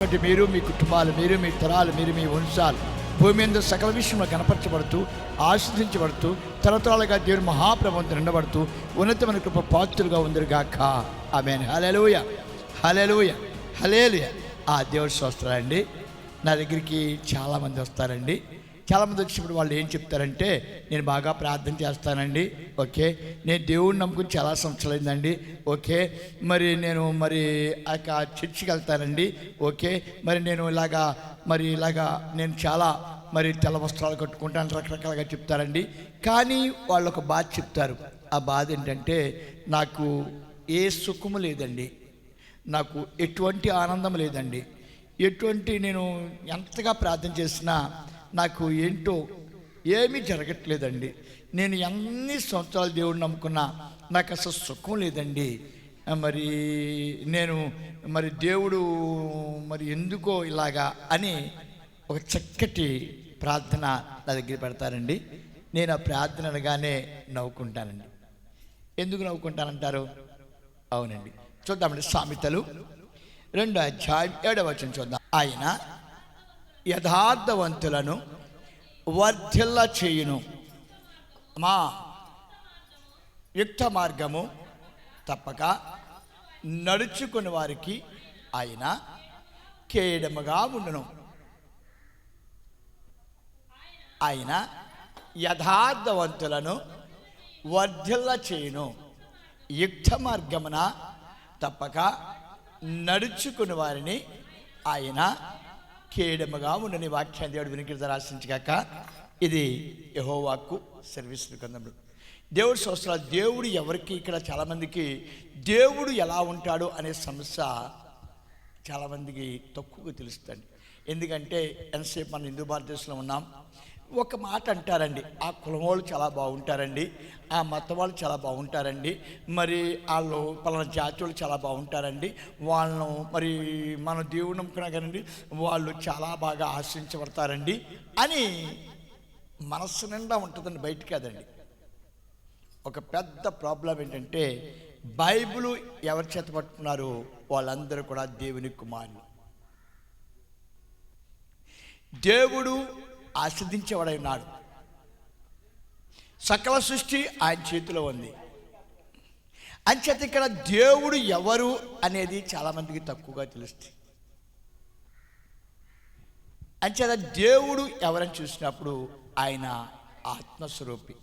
కాబట్టి మీరు మీ కుటుంబాలు, మీరు మీ తరాలు, మీరు మీ వంశాలు భూమి మీద సకల విషయంలో కనపరచబడుతూ ఆశ్రదించబడుతూ తరతరాలుగా దేవుని మహాప్రభుత్వం నిండబడుతూ ఉన్నతమైన కృప పాత్రులుగా ఉందిరుగాక. ఆమేన్. హల్లెలూయా, హల్లెలూయా, హల్లెలూయా. ఆ దేవుడి స్తోత్రాలండి. నా దగ్గరికి చాలామంది వస్తారండి. చాలామంది వచ్చినప్పుడు వాళ్ళు ఏం చెప్తారంటే, నేను బాగా ప్రార్థన చేస్తానండి, ఓకే, నేను దేవుడిని నమ్ముకుని చాలా సంవత్సరాలు అయిందండి, ఓకే, నేను ఆ చర్చికి వెళ్తానండి, ఓకే, నేను ఇలాగా నేను చాలా తెల్ల వస్త్రాలు కట్టుకుంటాను, రకరకాలుగా చెప్తారండి. కానీ వాళ్ళు ఒక బాధ చెప్తారు. ఆ బాధ ఏంటంటే, నాకు ఏ సుఖము లేదండి, నాకు ఎటువంటి ఆనందం లేదండి, నేను ఎంతగా ప్రార్థన చేసినా నాకు ఏంటో ఏమీ జరగట్లేదండి, నేను ఎన్ని సంవత్సరాలు దేవుడిని నమ్ముకున్నా నాకు అసలు సుఖం లేదండి, నేను దేవుడు ఎందుకో ఇలాగా అని ఒక చక్కటి ప్రార్థన నా దగ్గర పెడతారండి. నేను ఆ ప్రార్థన అనగానే నవ్వుకుంటానండి. ఎందుకు నవ్వుకుంటానంటారు? అవునండి, చూద్దామండి. సామెతలు 2:7 చూద్దాం. ఆయన యథార్థవంతులను వర్ధిల్ల చేయును, మా యుక్త మార్గము తప్పక నడుచుకుని వారికి ఆయన కేడముగా ఉండును. ఆయన యథార్థవంతులను వర్ధిల్ల చేయును, యుక్త మార్గమున తప్పక నడుచుకుని వారిని ఆయన కేడముగా ఉండని వాక్యాన్ని దేవుడు వినికిడితో రాసించగాక. ఇది యెహోవాకు సర్వీస్ గ్రంథంలో దేవుడి స్తోత్రాలు. దేవుడు ఎవరికి, ఇక్కడ చాలామందికి దేవుడు ఎలా ఉంటాడు అనే సమస్య చాలామందికి తక్కువగా తెలుస్తుంది. ఎందుకంటే ఎంతసేపు మనం హిందూ భారతదేశంలో ఉన్నాం. ఒక మాట అంటారండి, ఆ కులం వాళ్ళు చాలా బాగుంటారండి, ఆ మతం వాళ్ళు చాలా బాగుంటారండి, వాళ్ళు పలానా జాతి వాళ్ళు చాలా బాగుంటారండి, వాళ్ళను మనం దేవుడు నమ్ముకున్నా కానండి వాళ్ళు చాలా బాగా ఆశ్రయించబడతారండి అని మనస్సు నిండా ఉంటుందండి, బయట కాదండి. ఒక పెద్ద ప్రాబ్లం ఏంటంటే, బైబిల్ ఎవరి చేత పట్టుకున్నారు? వాళ్ళందరూ కూడా దేవుని కుమారులు. దేవుడు ఆస్వాదించేవాడై ఉన్నాడు. సకల సృష్టి ఆయన చేతిలో ఉంది. అంచేత ఇక్కడ దేవుడు ఎవరు అనేది చాలామందికి తక్కువగా తెలుస్తుంది. అంచేత దేవుడు ఎవరని చూసినప్పుడు ఆయన ఆత్మస్వరూపి.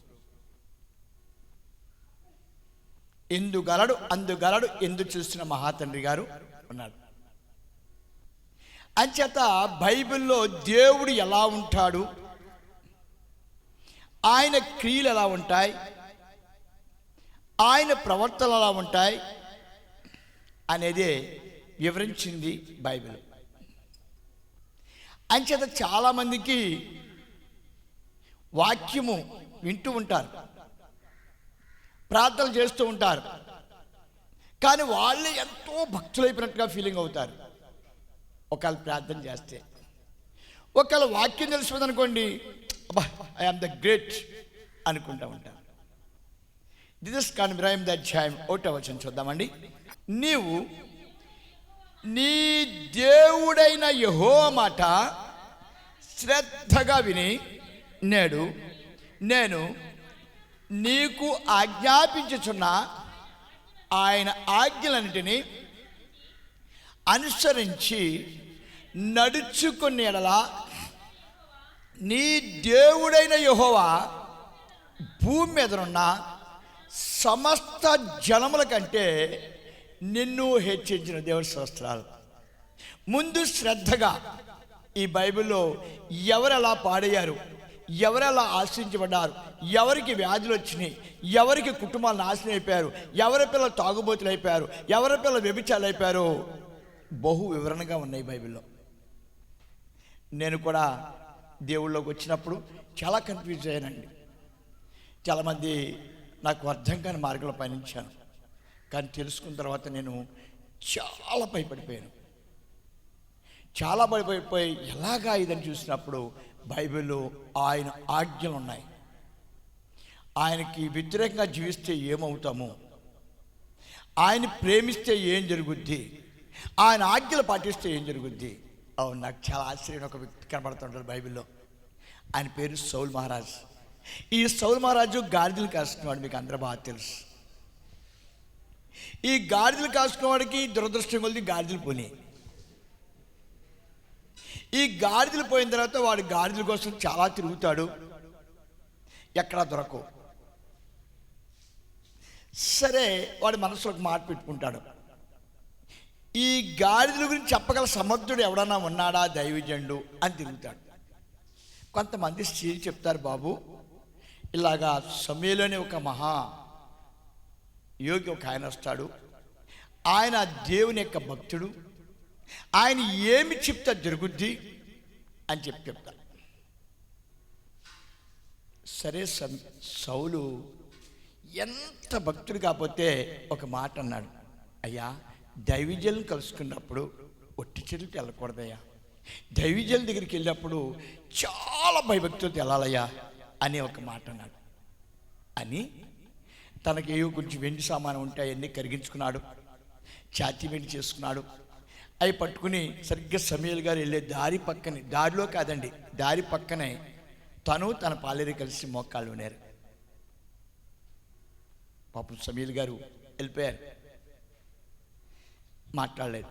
ఎందుగలడు అందుగలడు ఎందు చూసిన మహాతండ్రి గారు ఉన్నాడు. అంచేత బైబిల్లో దేవుడు ఎలా ఉంటాడు, ఆయన క్రియలు ఎలా ఉంటాయి, ఆయన ప్రవర్తనలు ఎలా ఉంటాయి అనేది వివరించింది బైబిల్. అంచేత చాలామందికి వాక్యము వింటూ ఉంటారు, ప్రార్థనలు చేస్తూ ఉంటారు, కానీ వాళ్ళే ఎంతో భక్తులైపోయినట్టుగా ఫీలింగ్ అవుతారు. ఒకళ్ళు ప్రార్థన చేస్తే, ఒకళ్ళు వాక్యం తెలిసిపోదనుకోండి, అబ్బా ఐఎమ్ ద గ్రేట్ అనుకుంటూ ఉంటారు. దిస్ కాన్ ఇబ్రాహిం అధ్యాయం 1 చూద్దామండి. నీవు నీ దేవుడైన యెహోవా మాట శ్రద్ధగా విని నేను నీకు ఆజ్ఞాపించుచున్న ఆయన ఆజ్ఞలన్నిటినీ అనుసరించి నడుచుకునే యెడల నీ దేవుడైన యెహోవా భూమి మీదనున్న సమస్త జనముల కంటే నిన్ను హెచ్చించిన దేవుడి స్తోత్రాలు. ముందు శ్రద్ధగా ఈ బైబిల్లో ఎవరెలా పాడయ్యారు, ఎవరెలా ఆశ్రయించబడ్డారు, ఎవరికి వ్యాధులు వచ్చినాయి, ఎవరికి కుటుంబాలు నాశనం అయిపోయారు, ఎవరి పిల్లలు తాగుబోతులు అయిపోయారు, ఎవరి పిల్లలు వ్యభిచారులు అయిపోయారు, బహు వివరణగా ఉన్నాయి బైబిల్లో. నేను కూడా దేవుళ్ళలోకి వచ్చినప్పుడు చాలా కన్ఫ్యూజ్ అయ్యానండి. చాలామంది నాకు అర్థం కాని మార్గంలో పయనించాను, కానీ తెలుసుకున్న తర్వాత నేను చాలా భయపడిపోయాను. చాలా భయపడిపోయి ఎలాగా ఇదని చూసినప్పుడు బైబిల్లో ఆయన ఆజ్ఞలు ఉన్నాయి. ఆయనకి వ్యతిరేకంగా జీవిస్తే ఏమవుతాము, ఆయన ప్రేమిస్తే ఏం జరుగుద్ది, ఆయన ఆజ్ఞలు పాటిస్తే ఏం జరుగుద్ది, అవును, నాకు చాలా ఆశ్చర్యం. ఒక వ్యక్తి కనబడుతుంటాడు బైబిల్లో. ఆయన పేరు సౌల్ మహారాజ్. ఈ సౌల్ మహారాజు గాడిదలు కాసుకునేవాడు, మీకు అందరూ బాగా తెలుసు. ఈ గాడిదలు కాసుకునేవాడికి దురదృష్టం కొద్ది గాడిదలు పోయి, ఈ గాడిదలు పోయిన తర్వాత వాడు గాడిదల కోసం చాలా తిరుగుతాడు, ఎక్కడా దొరకవు. సరే, వాడి మనసులో ఒక మాట పెట్టుకుంటాడు, ఈ గాడిదల గురించి చెప్పగల సమర్థుడు ఎవడన్నా ఉన్నాడా దైవజనుడు అని తిరుగుతాడు. కొంతమంది స్త్రీలు చెప్తారు, బాబు ఇలాగా సమయంలోనే ఒక మహా యోగి ఒక ఆయన వస్తాడు, ఆయన దేవుని యొక్క భక్తుడు, ఆయన ఏమి చెప్తా జరుగుద్ది అని చెప్తారు. సరే, సౌలు ఎంత భక్తుడు కాకపోతే ఒక మాట అన్నాడు, అయ్యా దైవజనులను కలుసుకున్నప్పుడు ఒట్టి చెరువుకి వెళ్ళకూడదయ్యా, దైవజనుల దగ్గరికి వెళ్ళినప్పుడు చాలా భయభక్తులతో వెళ్ళాలయ్యా అని ఒక మాట అన్నాడు. అని తనకి ఏవో కొంచెం వెండి సామాను ఉంటే అవన్నీ కరిగించుకున్నాడు, ఛాతీ వెండి చేసుకున్నాడు. అవి పట్టుకుని సరిగ్గా సమయల్ గారు వెళ్ళే దారి పక్కనే, దారిలో కాదండి, దారి పక్కనే తను తన పాలేరు కలిసి మోకాళ్ళు ఉన్నారు. పాపం సమయల్ గారు వెళ్ళిపోయారు, మాట్లాడలేదు.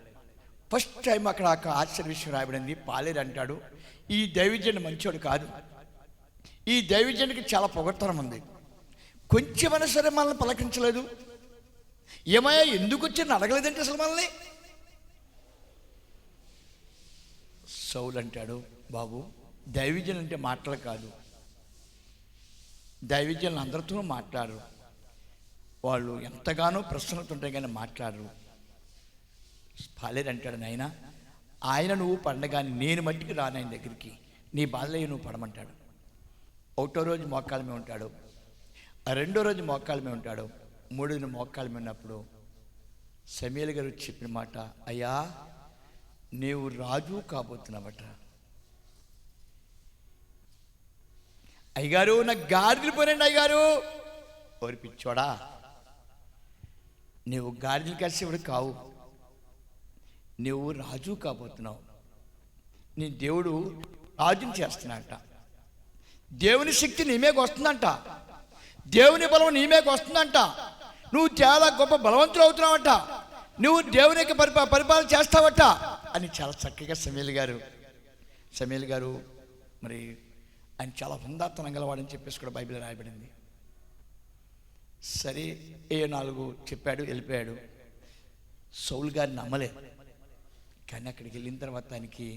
ఫస్ట్ టైం అక్కడ ఒక ఆశ్చర్య విషయం రాయబడింది. పాలేరు అంటాడు, ఈ దైవజనుడు మంచోడు కాదు, ఈ దైవజనుడికి చాలా పొగడ్తనం ఉంది, కొంచెమైనా సరే మనల్ని పలకించలేదు, ఏమయ్యా ఎందుకు వచ్చి అడగలేదంటే అసలు మనల్ని. సౌలు అంటాడు, బాబు దైవజనులు అంటే మాటలు కాదు, దైవజనులు అందరితో మాట్లాడరు, వాళ్ళు ఎంతగానో ప్రశ్నలతో ఉంటాయి కానీ మాట్లాడరు. పాలేరు అంటాడు, నాయనా ఆయన నువ్వు పండగాని నేను మట్టికి రాను ఆయన దగ్గరికి, నీ బాధలే నువ్వు పడమంటాడు. ఒకటో రోజు మోకాళ్ళ మీద ఉంటాడు, రెండో రోజు మోకాళ్ళ మీద ఉంటాడు, మూడో రోజు మోకాళ్ళ మీద ఉన్నప్పుడు సమయల్ గారు చెప్పిన మాట, అయ్యా నీవు రాజు కాబోతున్నావట. అయ్యగారు నాకు గాడిదలు పోనండి అయ్యగారు. ఓరిపిచ్చోడా, నీవు గాడిదలు కలిసేవాడు కావు, నువ్వు రాజు కాబోతున్నావు, నీ దేవుడు రాజుని చేస్తున్నట్ట, దేవుని శక్తి నీ మీదకి వస్తుందంట, దేవుని బలం నీ మీదకి వస్తుందంట, నువ్వు చాలా గొప్ప బలవంతులు అవుతున్నావట, నువ్వు దేవుని యొక్క పరిపాలన చేస్తావట అని చాలా చక్కగా సమయల్ గారు మరి ఆయన చాలా హుందాతనం గలవాడని చెప్పేసి కూడా బైబిల్ రాయబడింది. సరే, ఏ 4 చెప్పాడు, వెళ్ళిపోయాడు. సౌలు గారిని నమ్మలే, కానీ అక్కడికి వెళ్ళిన తర్వాత ఆయనకి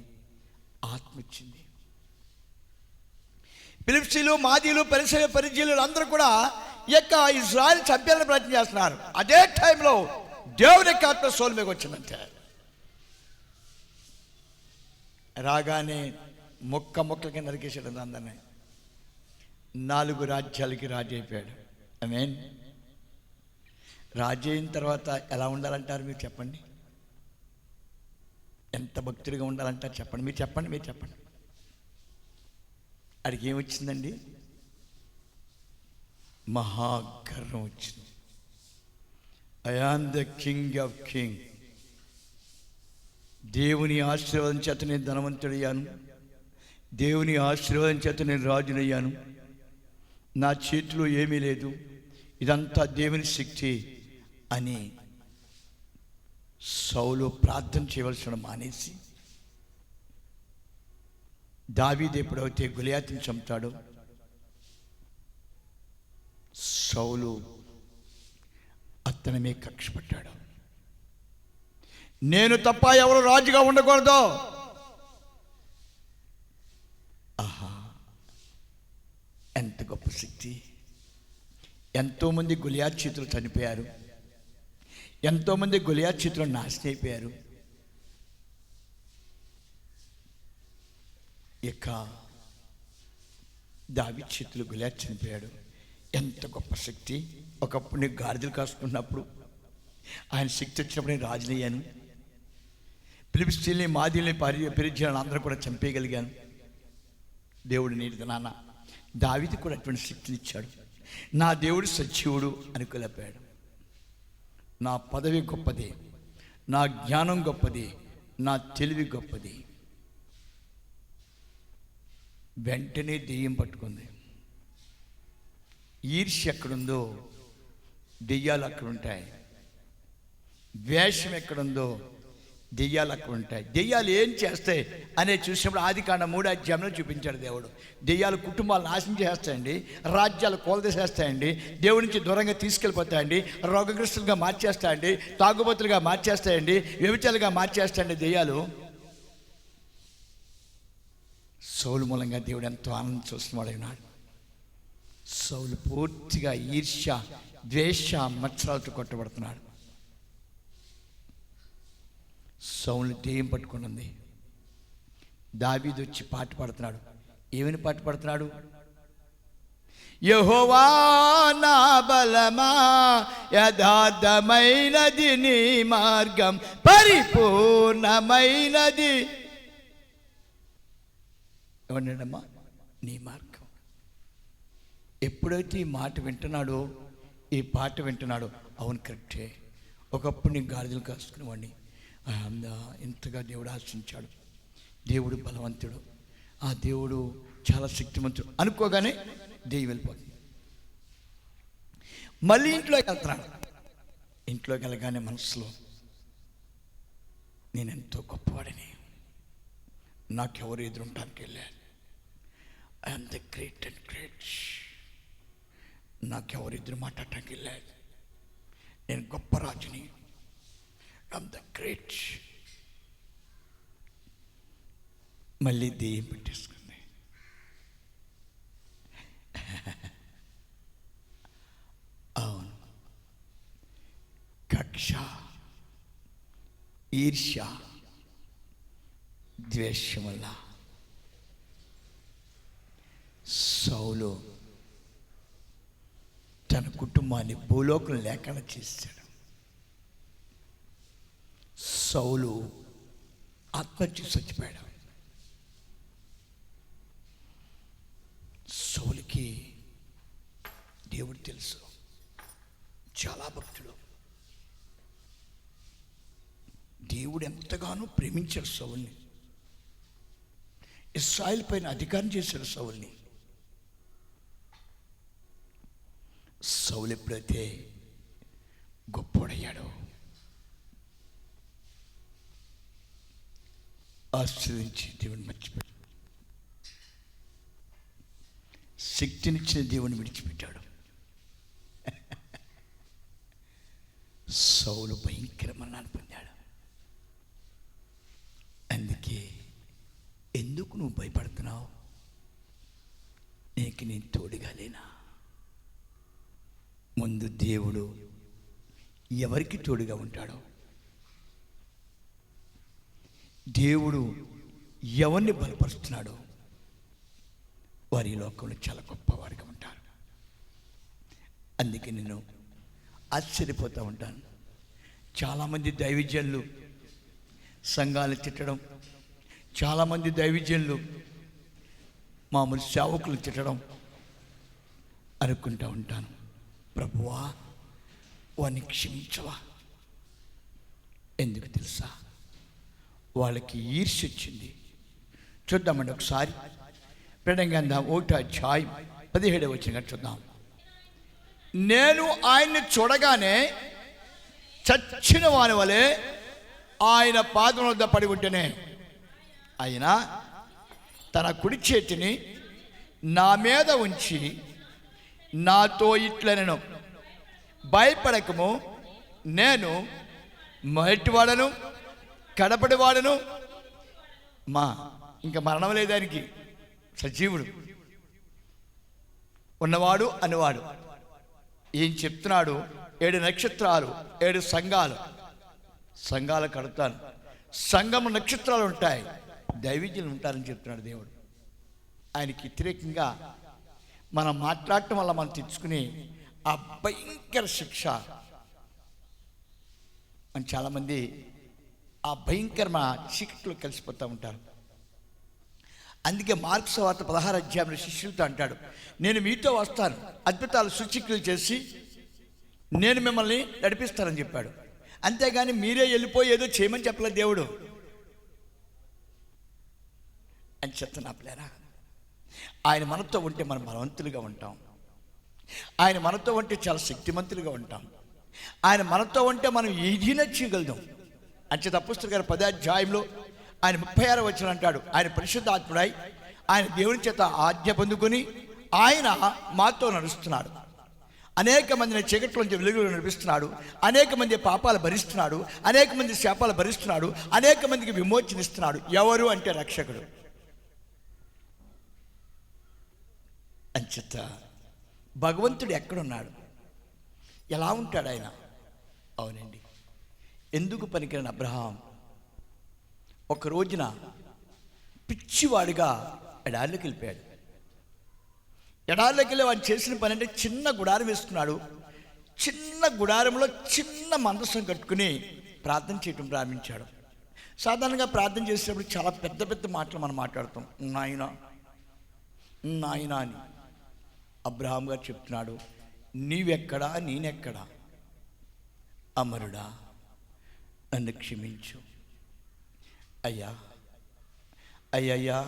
ఆత్మ ఇచ్చింది. ఫిలిష్తీయులు, మాదీయులు, పరిజీయులు అందరూ కూడా ఈ యొక్క ఇజ్రాయెల్ చంపేయాలని ప్రయత్నం చేస్తున్నారు. అదే టైంలో దేవుని యొక్క ఆత్మ సౌలు మీదకి వచ్చిందంటే రాగానే ముక్క కింద నరికేసాడు అందరినీ. 4 రాజ్యాలకి రాజు అయిపోయాడు. ఆమేన్. రాజు అయిన తర్వాత ఎలా ఉండాలంటారు మీరు చెప్పండి? ఎంత భక్తుడిగా ఉండాలంటారు చెప్పండి, మీరు చెప్పండి. అడిగి ఏమొచ్చిందండి? మహాగర్వం వచ్చింది. I am the king of king. దేవుని ఆశీర్వాదం చేత నేను ధనవంతుడయ్యాను, దేవుని ఆశీర్వాదం చేత నేను రాజునయ్యాను, నా చేతిలో ఏమీ లేదు, ఇదంతా దేవుని శక్తి అని సౌలు ప్రార్థన చేయవలసిన మానేసి దావీదు ఎప్పుడైతే గొలియాతుని చంపుతాడో సౌలు అతని మీద కక్ష పట్టాడు. నేను తప్ప ఎవరు రాజుగా ఉండకూడదు. ఆహా, ఎంత గొప్ప శక్తి! ఎంతోమంది గొలియాతు చేతులు చనిపోయారు, ఎంతోమంది గొలియాతు చేతులు నాశనం అయిపోయారు. ఇక దావీదు చేతులు గొలియాతు చనిపోయాడు. ఎంత గొప్ప శక్తి! ఒకప్పుడు నేను గాడిదలు కాసుకున్నప్పుడు ఆయన శక్తి వచ్చినప్పుడు నేను రాజునయ్యాను, ఫిలిష్తీయుల్ని, మాదీయుల్ని, పరిజీయులను అందరూ కూడా చంపేయగలిగాను. దేవుడు నీటి నాన్న దావీదు కూడా అటువంటి శక్తిని ఇచ్చాడు. నా దేవుడు సజీవుడు అనుకోలేపాడు. నా పదవి గొప్పది, నా జ్ఞానం గొప్పది, నా తెలివి గొప్పది, వెంటనే దెయ్యం పట్టుకుంది. ఈర్ష్య ఎక్కడుందో దెయ్యాలు అక్కడ ఉంటాయి. ద్వేషం ఎక్కడుందో దెయ్యాలు అక్కడ ఉంటాయి. దెయ్యాలు ఏం చేస్తాయి అనేది చూసినప్పుడు ఆదికాండం 3వ అధ్యాయంలో చూపించాడు దేవుడు. దెయ్యాలు కుటుంబాలు నాశనం చేస్తాయండి, రాజ్యాలు కూలదీసేస్తాయండి, దేవుడి నుంచి దూరంగా తీసుకెళ్ళిపోతాయండి, రోగగ్రస్తులుగా మార్చేస్తాయండి, తాగుబోతులుగా మార్చేస్తాయండి, వ్యభిచారులుగా మార్చేస్తాయండి దెయ్యాలు. సౌలు మూలంగా దేవుడు ఎంతో ఆనందం చూస్తున్నాడు. సౌలు పూర్తిగా ఈర్ష్య, ద్వేష, మత్సరాలతో కొట్టబడుతున్నాడు. సౌలు దెయ్యం పట్టుకున్నది. దావీదు వచ్చి పాట పాడుతున్నాడు. ఏమని పాట పాడుతున్నాడు? యెహోవా నా బలమా, యథార్థమైనది నీ మార్గం, పరిపూర్ణమైనది. ఏమన్నాడమ్మా? నీ మార్గం. ఎప్పుడైతే ఈ మాట వింటున్నాడో, ఈ పాట వింటున్నాడో, అవును కరెక్టే, ఒకప్పుడు నీ గాడిదలు కాసుకునేవాడిని, ఎంతగా దేవుడు ఆశించాడు, దేవుడు బలవంతుడు, ఆ దేవుడు చాలా శక్తివంతుడు అనుకోగానే దెయ్యం వెళ్ళిపోతుంది. మళ్ళీ ఇంట్లోకి వెళ్తున్నాడు. ఇంట్లోకి వెళ్ళగానే మనసులో నేను ఎంతో గొప్పవాడిని, నాకెవరు ఎదురుంటానికి వెళ్ళాను, I'm the great and great, నాకెవరు ఎదురు మాట్లాడటానికి వెళ్ళాను, నేను గొప్ప రాజుని, ఐఎమ్ ద గ్రేట్. మళ్ళీ దెయ్యం పెట్టేసుకుంది. అవును, కక్ష, ఈర్ష్య, ద్వేషం వల్ల సౌలు తన కుటుంబాన్ని భూలోకం లేకుండా చేశాడు. సౌలు ఆత్మహత్య చచ్చిపోయాడు. సౌలుకి దేవుడు తెలుసు, చాలా భక్తుడు. దేవుడు ఎంతగానో ప్రేమించాడు సౌలుని. ఇశ్రాయేలు పైన అధికారం చేశాడు సౌలుని. సౌలు ఎప్పుడైతే గొప్పోడయ్యాడో, ఆశ్రయించి దేవుని మర్చిపెట్టాడు, శక్తినిచ్చిన దేవుని విడిచిపెట్టాడు. సౌలు భయంకర మరణాన్ని పొందాడు. అందుకే ఎందుకు నువ్వు భయపడుతున్నావు? నీకు నేను తోడుగా లేనా? ముందు దేవుడు ఎవరికి తోడుగా ఉంటాడో, దేవుడు ఎవరిని బలపరుస్తున్నాడో వారి లోకంలో చాలా గొప్పవారిగా ఉంటారు. అందుకే నేను ఆశ్చర్యపోతూ ఉంటాను. చాలామంది దైవజనులు సంఘాలు తిట్టడం, చాలామంది దైవజనులు మామూలు సేవకులు తిట్టడం అనుకుంటూ ఉంటాను. ప్రభువా, వారిని క్షమించవా? ఎందుకు తెలుసా? వాళ్ళకి ఈర్ష్య వచ్చింది. చూద్దామండి ఒకసారి. ప్రకటన 1వ అధ్యాయం 17వ వచనం చూద్దాం. నేను ఆయన్ని చూడగానే చచ్చిన వాని వలె ఆయన పాదం వద్ద పడి ఉంటేనే ఆయన తన కుడి చేతిని నా మీద ఉంచి నాతో ఇట్లనెను, భయపడకము, నేను మొదటివాడను కడపడివాడను. ఇంకా మరణం లేదానికి, సజీవుడు, ఉన్నవాడు అనేవాడు. ఏం చెప్తున్నాడు? 7 నక్షత్రాలు, 7 సంఘాలు కడతాను. సంఘము నక్షత్రాలు ఉంటాయి, దైవజనులు ఉంటారని చెప్తున్నాడు దేవుడు. ఆయనకి వ్యతిరేకంగా మనం మాట్లాడటం వల్ల మనం తెచ్చుకునే ఆ భయంకర శిక్ష, అని చాలామంది ఆ భయంకరమైన చీకట్లో కలిసిపోతూ ఉంటారు. అందుకే మార్కు సువార్త 16వ అధ్యాయంలో శిష్యులతో అంటాడు, నేను మీతో వస్తాను, అద్భుతాలు సూచికలు చేసి నేను మిమ్మల్ని నడిపిస్తానని చెప్పాడు. అంతేగాని మీరే వెళ్ళిపోయి ఏదో చేయమని చెప్పలేదు దేవుడు అని చెప్తున్నా. ప్లేరా ఆయన మనతో ఉంటే మనం బలవంతులుగా ఉంటాం. ఆయన మనతో ఉంటే చాలా శక్తిమంతులుగా ఉంటాం. ఆయన మనతో ఉంటే మనం ఏదైనా చేయగలుగుతాం. అంచేత అపొస్తలుల గారి 10వ అధ్యాయంలో ఆయన 36వ వచనం అంటాడు, ఆయన పరిశుద్ధాత్ముడై ఆయన దేవుని చేత ఆజ్ఞ పొందుకొని ఆయన మాతో నడుస్తున్నాడు. అనేక మందిని చీకట్లోంచి వెలుగులో నడిపిస్తున్నాడు. అనేక మంది పాపాలు భరిస్తున్నాడు. అనేక మంది శాపాలు భరిస్తున్నాడు. అనేక మందికి విమోచనిస్తున్నాడు. ఎవరు అంటే రక్షకుడు. అంచేత భగవంతుడు ఎక్కడున్నాడు? ఎలా ఉంటాడు ఆయన? అవునండి, ఎందుకు పనికిరాని అబ్రహాం ఒక రోజున పిచ్చివాడిగా ఎడారిలోకి వెళ్ళిపోయాడు. ఎడారిలోకి వెళ్ళి వాడు చేసిన పని అంటే చిన్న గుడారం వేసుకున్నాడు. చిన్న గుడారంలో చిన్న మందసం కట్టుకుని ప్రార్థన చేయటం ప్రారంభించాడు. సాధారణంగా ప్రార్థన చేసేటప్పుడు చాలా పెద్ద పెద్ద మాటలు మనం మాట్లాడతాం. నాయనా నాయనా అని. అబ్రహాం గారు చెప్తున్నాడు, నీవెక్కడా నేనెక్కడా? అమరుడా నన్ను క్షమించు. అయ్యా అయ్యయ్యా,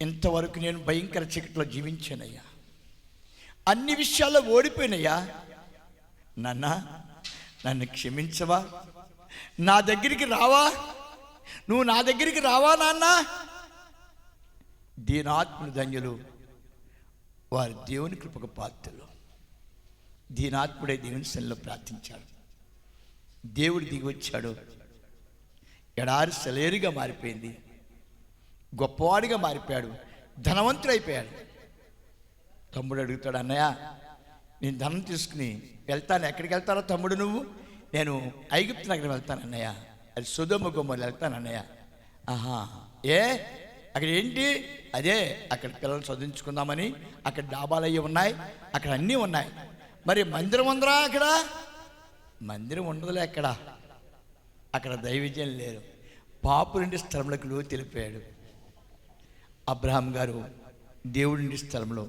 ఇంతవరకు నేను భయంకర చీకట్లో జీవించానయ్యా. అన్ని విషయాల్లో ఓడిపోయినయ్యా. నన్ను క్షమించవా? నా దగ్గరికి రావా? నువ్వు నా దగ్గరికి రావా నాన్న? దీనాత్ములు ధన్యులు, వారి దేవుని కృపకు పాత్రలు. దీనాత్ముడే దేవుని సన్నిధిలో ప్రార్థించాడు. దేవుడు దిగి వచ్చాడు. ఎడారి సెలేరుగా మారిపోయింది. గొప్పవాడిగా మారిపోయాడు. ధనవంతుడైపోయాడు. తమ్ముడు అడుగుతాడు, అన్నయ్య నేను ధనం తీసుకుని వెళ్తాను. ఎక్కడికి వెళ్తారో తమ్ముడు నువ్వు? నేను ఐగుప్తు నగరం వెళ్తాను అన్నయ్య. అది సొదొమ గొమొర్రా వెళ్తాను అన్నయ్య. ఆహా, ఏ అక్కడ ఏంటి? అదే అక్కడ పిల్లలు చదివించుకుందామని అక్కడ డాబాలు అయ్యి ఉన్నాయి, అక్కడ అన్నీ ఉన్నాయి. మరి మందిరం ఉందరా? అక్కడ మందిరం ఉండదులే. అక్కడ దైవజనం లేరు. పాపులుండి స్థలంలోకి లోతు తెలిపాడు. అబ్రహాం గారు దేవుడింటి స్థలంలో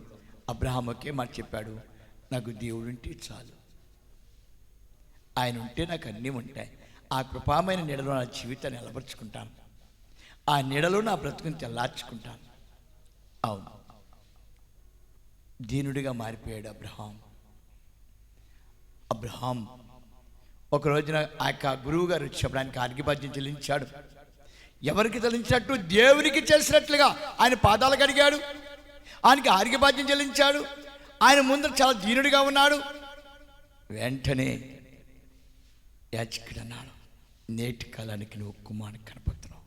అబ్రహాం ఒకే మాట చెప్పాడు, నాకు దేవుడుంటే చాలు. ఆయన ఉంటే నాకు అన్నీ ఉంటాయి. ఆ కృపామైన నీడలో నా జీవితాన్ని నిలబరుచుకుంటాను. ఆ నీడలో నా బ్రతుకుని తెల్లార్చుకుంటాను. అవును, దీనుడిగా మారిపోయాడు అబ్రహాం. ఒక రోజున ఆ యొక్క గురువు గారు వచ్చినప్పుడు ఆయనకి ఆర్ఘ్యపాద్యం చెల్లించాడు. ఎవరికి చెల్లించినట్టు? దేవునికి చేసినట్లుగా ఆయన పాదాలు కడిగాడు. ఆయనకి ఆర్ఘ్యపాద్యం చెల్లించాడు. ఆయన ముందర చాలా దీనుడిగా ఉన్నాడు. వెంటనే యాజకుడు అన్నాడు, నేటి కాలానికి నువ్వు కుమారుని కనపడుతున్నావు.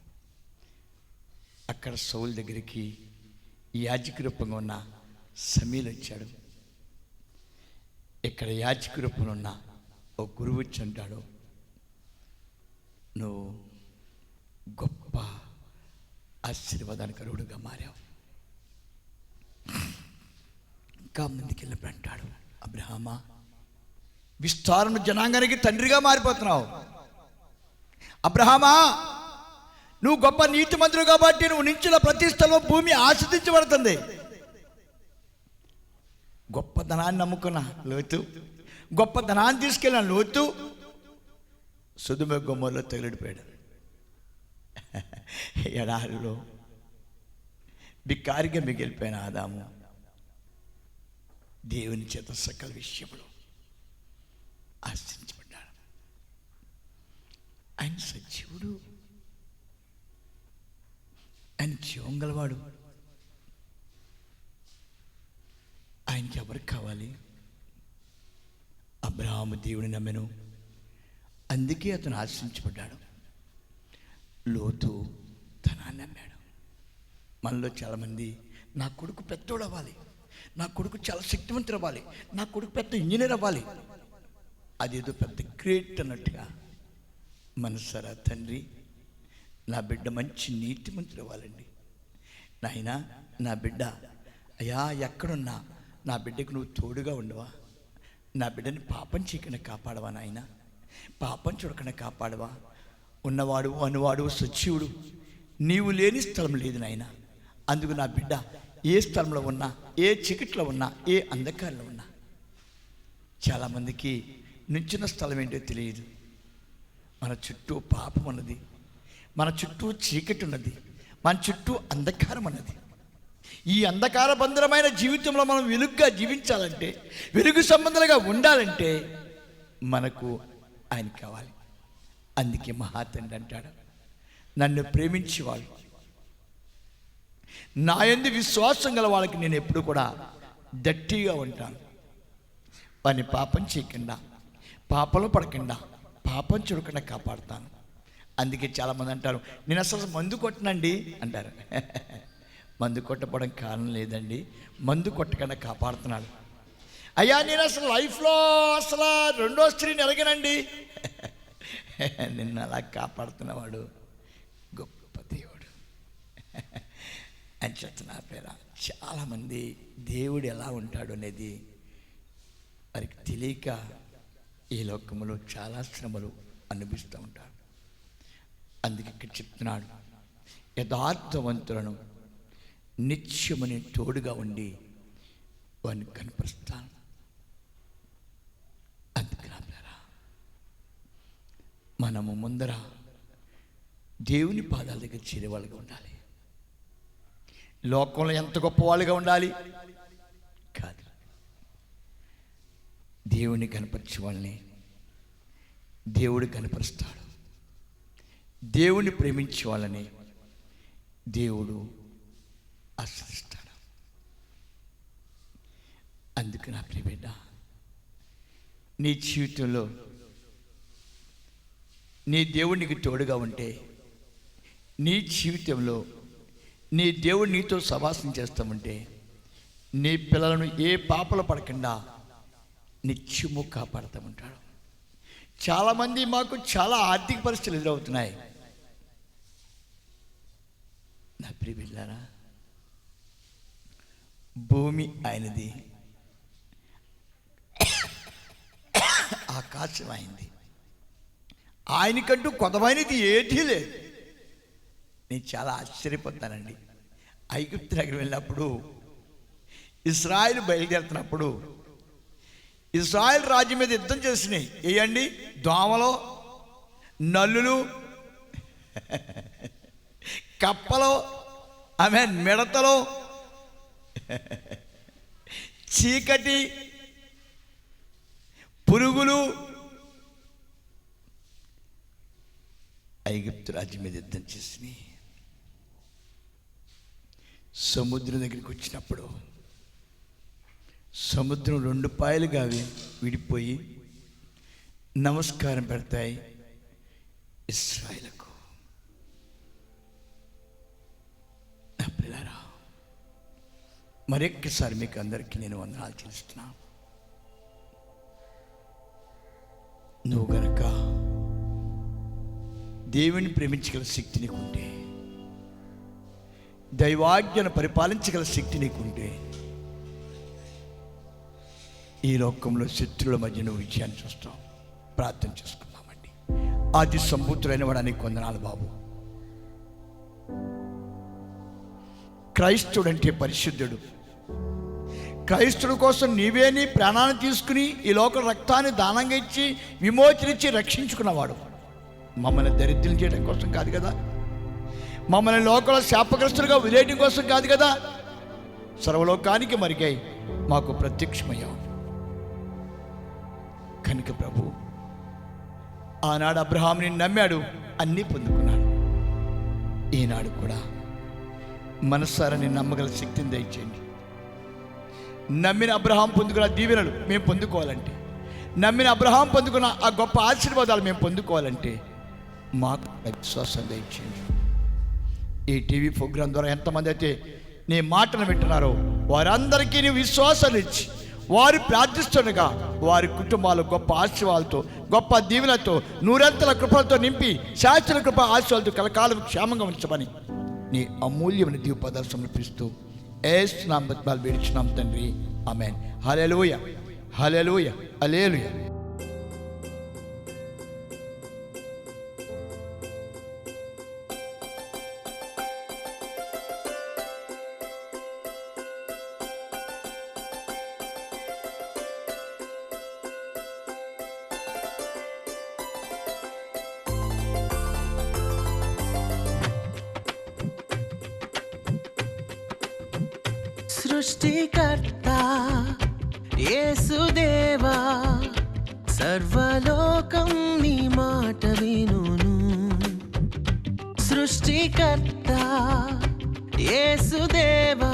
అక్కడ సౌలు దగ్గరికి ఈ యాజకు రూపంగా ఉన్న సమీలు వచ్చాడు. ఇక్కడ యాజకు రూపంలో ఉన్న ఓ గురువు వచ్చి అంటాడు, నువ్వు గొప్ప ఆశీర్వాదానికి అర్హుడుగా మారావు. ఇంకా ముందుకు వెళ్ళినప్పుడు అంటాడు, అబ్రహామా విస్తారణ జనాంగానికి తండ్రిగా మారిపోతున్నావు. అబ్రహామా నువ్వు గొప్ప నీతిమంతుడు కాబట్టి నువ్వు నించిన ప్రతి స్థలం భూమి ఆస్వాదించబడుతుంది. గొప్ప ధనాన్ని నమ్ముకున్న లోతు, గొప్ప ధనాన్ని తీసుకెళ్ళిన లోతు సొదొమ గొమొర్రాలో తగిలిడిపోయాడు. ఎడారిలో బికారిగా మిగిలిపోయిన ఆదాము దేవుని చేత సకల విషయంలో ఆశ్రయించబడ్డాడు. ఆయన సజీవుడు, ఆయన జీవం గలవాడు. ఆయనకి ఎవరికి కావాలి? అబ్రహాము దేవుని నమ్మెను, అందుకే అతను ఆశ్రయించబడ్డాడు. లోతు ధనాన్ని నమ్మాడు. మనలో చాలామంది నా కొడుకు పెద్దోడు అవ్వాలి, నా కొడుకు చాలా శక్తివంతుడు అవ్వాలి, నా కొడుకు పెద్ద ఇంజనీర్ అవ్వాలి, అదేదో పెద్ద గ్రేట్ అన్నట్టుగా. మనసారా తండ్రి, నా బిడ్డ మంచి నీతిమంతుడు అవ్వాలండి. నాయనా నా బిడ్డ, అయ్యా ఎక్కడున్నా నా బిడ్డకు నువ్వు తోడుగా ఉండవా? నా బిడ్డని పాపం చేయకుండా కాపాడవా నాయన? పాపం చూడకుండా కాపాడవా? ఉన్నవాడు అనువాడు సజీవుడు, నీవు లేని స్థలం లేదు నాయన. అందుకు నా బిడ్డ ఏ స్థలంలో ఉన్నా, ఏ చీకట్లో ఉన్నా, ఏ అంధకారంలో ఉన్నా, చాలామందికి నించిన స్థలం ఏంటో తెలియదు. మన చుట్టూ పాపం ఉన్నది, మన చుట్టూ చీకటి ఉన్నది, మన చుట్టూ అంధకారం ఉన్నది. ఈ అంధకార బంధరమైన జీవితంలో మనం వెలుగుగా జీవించాలంటే, వెలుగు సంబంధాలుగా ఉండాలంటే మనకు ఆయన కావాలి. అందుకే మహాతండ్రి అంటాడు, నన్ను ప్రేమించేవాళ్ళు, నా యందు విశ్వాసం గల వాళ్ళకి నేను ఎప్పుడు కూడా దట్టిగా ఉంటాను. వారిని పాపం చేయకుండా, పాపంలో పడకుండా, పాపం చూడకుండా కాపాడుతాను. అందుకే చాలామంది అంటారు, నేను అసలు మందు కొట్టనండి అంటారు. మందు కొట్టపడం కారణం లేదండి, మందు కొట్టకుండా కాపాడుతున్నాడు. అయ్యా నేను అసలు లైఫ్లో అసలు రెండో స్త్రీని ఎరగనండి. నిన్ను అలా కాపాడుతున్నవాడు గొప్ప దేవుడు అని చెప్తున్నా. పేర చాలామంది దేవుడు ఎలా ఉంటాడు అనేది వారికి తెలియక ఈ లోకంలో చాలా శ్రమలు అనుభవిస్తూ ఉంటారు. అందుకే ఇక్కడ చెప్తున్నాడు, యథార్థవంతులను నిత్యమని తోడుగా ఉండి వారిని కనపరుస్తాను. అందుకరా మనము ముందర దేవుని పాదాల దగ్గర చేరేవాళ్ళుగా ఉండాలి. లోకంలో ఎంత గొప్పవాళ్ళుగా ఉండాలి కాదు, దేవుని కనపరిచే వాళ్ళని దేవుడు కనపరుస్తాడు. దేవుని ప్రేమించే వాళ్ళని దేవుడు ఆశ్రయిస్తాడు. అందుకు నా ప్రియ బిడ్డ, నీ జీవితంలో నీ దేవునికి తోడుగా ఉంటే, నీ జీవితంలో నీ దేవుడు నీతో సవాసం చేస్తామంటే, నీ పిల్లలను ఏ పాపలు పడకుండా నిత్యము కాపాడుతామంటాడు. చాలామంది మాకు చాలా ఆర్థిక పరిస్థితులు ఎదురవుతున్నాయి. నా ప్రియ బిడ్డలారా, భూమి ఆయనది, ఆకాశం ఆయనది, ఆయనకంటూ కొదవైనది ఏదీ లేదు. నేను చాలా ఆశ్చర్యపోతానండి. ఐగుప్తు దగ్గర వెళ్ళినప్పుడు, ఇశ్రాయేలు బయలుదేరుతున్నప్పుడు, ఇశ్రాయేల్ రాజ్యం మీద యుద్ధం చేసినాయి వేయండి, దోమలు, నల్లులు, కప్పలు, ఆమె మిడతలు, చీకటి, పురుగులు ఐగుప్తు రాజ్యం మీద యుద్ధం చేసినాయి. సముద్రం దగ్గరికి వచ్చినప్పుడు సముద్రం రెండు పాయలుగా విడిపోయి నమస్కారం పెడతాయి ఇశ్రాయేలుకు. నా పిల్లరా, మరొక్కసారి మీకు అందరికీ నేను వందనాలు చెల్లిస్తున్నాను. నువ్వు గనక దేవుని ప్రేమించగల శక్తి నీకుంటే, దైవాజ్ఞను పరిపాలించగల శక్తి నీకుంటే, ఈ లోకంలో శత్రువుల మధ్య నువ్వు విజయాన్ని చూస్తావు. ప్రార్థన చేసుకుందామండి. ఆది సంబూతుడైన వాడానికి వందనాలు బాబు. క్రైస్తవుడంటే పరిశుద్ధుడు. క్రైస్తవుడి కోసం నీవే నీ ప్రాణాన్ని తీసుకుని ఈ లోక రక్తాన్ని దానంగా ఇచ్చి విమోచనిచ్చి రక్షించుకున్నవాడు. మమ్మల్ని దరిద్రం చేయడం కోసం కాదు కదా, మమ్మల్ని లోకంలో శాపగ్రస్తులుగా వదిలేయడం కోసం కాదు కదా, సర్వలోకానికి మరిగై మాకు ప్రత్యక్షమయ్యావు. కనుక ప్రభు, ఆనాడు అబ్రహాముని నమ్మాడు, అన్నీ పొందుకున్నాడు. ఈనాడు కూడా మనసారని నమ్మగల శక్తిని దయచేయండి. నమ్మిన అబ్రహాం పొందుకున్న దీవెనలు మేము పొందుకోవాలంటే, నమ్మిన అబ్రహాం పొందుకున్న ఆ గొప్ప ఆశీర్వాదాలు మేము పొందుకోవాలంటే మాకు విశ్వాసం దయచేయండి. ఈ టీవీ ప్రోగ్రాం ద్వారా ఎంతమంది అయితే నీ మాటను వింటున్నారో వారందరికీ నీ విశ్వాసాలు ఇచ్చి, వారు ప్రార్థిస్తుండగా వారి కుటుంబాలు గొప్ప ఆశీర్వాదాలతో, గొప్ప దీవెనలతో, నూరంతల కృపలతో నింపి శాశ్వత కృప ఆశీర్వాదాలతో కలకాలం క్షేమంగా ఉంచమని నీ అమూల్యమైన దీవపదాలు సమర్పిస్తూ యేసు నామములో వేడుచున్నాం తండ్రి, ఆమేన్. హల్లెలూయా, హల్లెలూయా, హల్లెలూయా. సృష్టికర్త యేసుదేవా, సర్వలోకం నీ మాట వినును. సృష్టికర్త యేసుదేవా,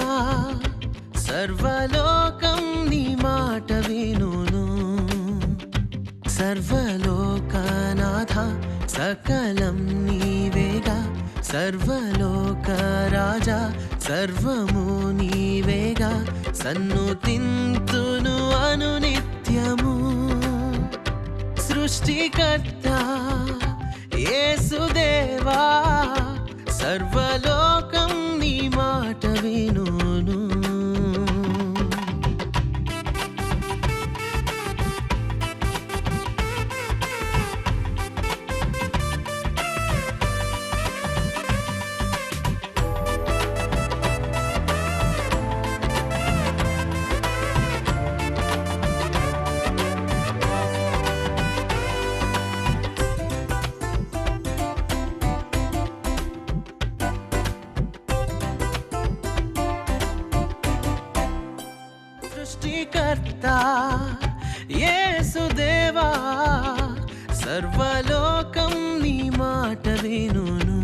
సర్వలోకం నీ మాట వినును. సర్వలోకనాథ సకలం నీవేగా, సర్వలోక రాజా సర్వము నీవేగా. సన్నుతింతును అనునిత్యము. సృష్టికర్త యేసుదేవా, సర్వలోకం నీ మాట వినును. సృష్టికర్త యేసుదేవా, సర్వలోకం నీ మాట వినును.